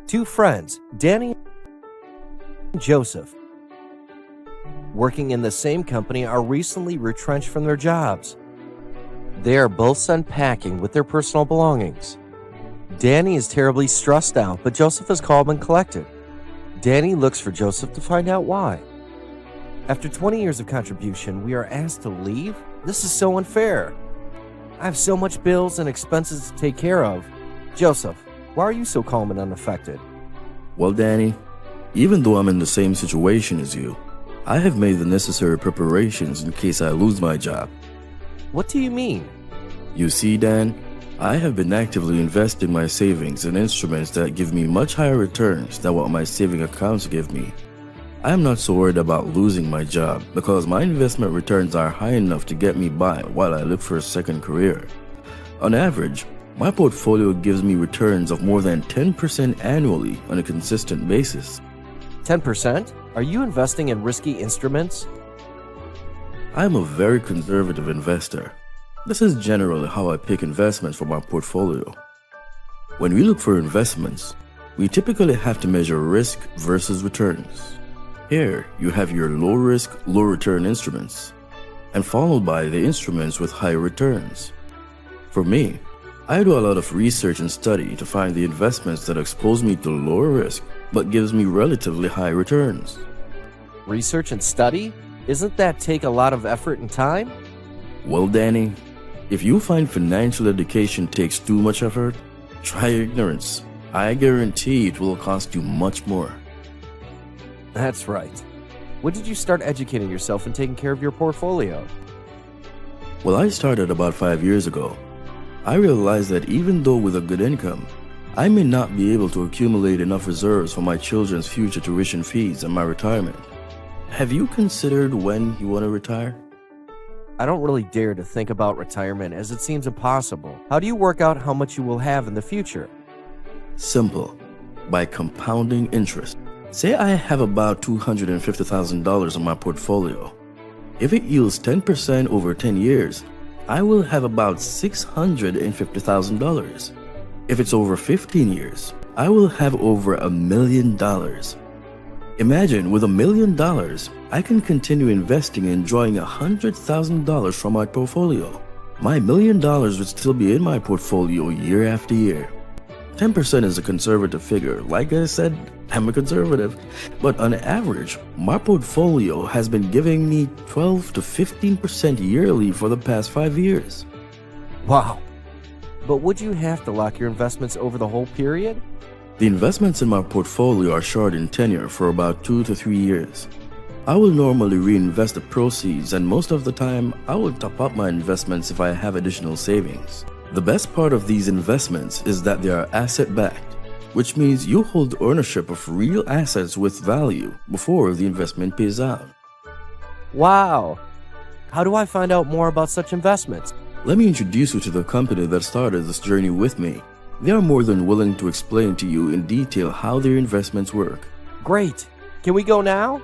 Two friends, Danny and Joseph, working in the same company, are recently retrenched from their jobs. They are both sent packing with their personal belongings. Danny is terribly stressed out, but Joseph is calm and collected. Danny looks for Joseph to find out why. After 20 years of contribution, we are asked to leave? This is so unfair. I have so much bills and expenses to take care of. Joseph, why are you so calm and unaffected? Well, Danny, even though I'm in the same situation as you, I have made the necessary preparations in case I lose my job. What do you mean? You see, Dan, I have been actively investing my savings in instruments that give me much higher returns than what my saving accounts give me. I am not so worried about losing my job because my investment returns are high enough to get me by while I look for a second career. On average, my portfolio gives me returns of more than 10% annually on a consistent basis. 10%? Are you investing in risky instruments? I am a very conservative investor. This is generally how I pick investments for my portfolio. When we look for investments, we typically have to measure risk versus returns. Here, you have your low risk, low return instruments, and followed by the instruments with high returns. For me, I do a lot of research and study to find the investments that expose me to lower risk but gives me relatively high returns. Research and study? Isn't that take a lot of effort and time? Well, Danny, if you find financial education takes too much effort, try ignorance. I guarantee it will cost you much more. That's right. When did you start educating yourself and taking care of your portfolio? Well, I started about 5 years ago. I realized that even though with a good income, I may not be able to accumulate enough reserves for my children's future tuition fees and my retirement. Have you considered when you want to retire? I don't really dare to think about retirement as it seems impossible. How do you work out how much you will have in the future? Simple. By compounding interest. Say I have about $250,000 in my portfolio. If it yields 10% over 10 years, I will have about $650,000. If it's over 15 years, I will have over $1 million. Imagine with $1 million, I can continue investing and enjoying $100,000 from my portfolio. My $1 million would still be in my portfolio year after year. 10% is a conservative figure. Like I said, I'm a conservative. But on average, my portfolio has been giving me 12 to 15% yearly for the past 5 years. Wow. But would you have to lock your investments over the whole period? The investments in my portfolio are short in tenure for about 2 to 3 years. I will normally reinvest the proceeds, and most of the time, I will top up my investments if I have additional savings. The best part of these investments is that they are asset-backed, which means you hold ownership of real assets with value before the investment pays out. Wow! How do I find out more about such investments? Let me introduce you to the company that started this journey with me. They are more than willing to explain to you in detail how their investments work. Great! Can we go now?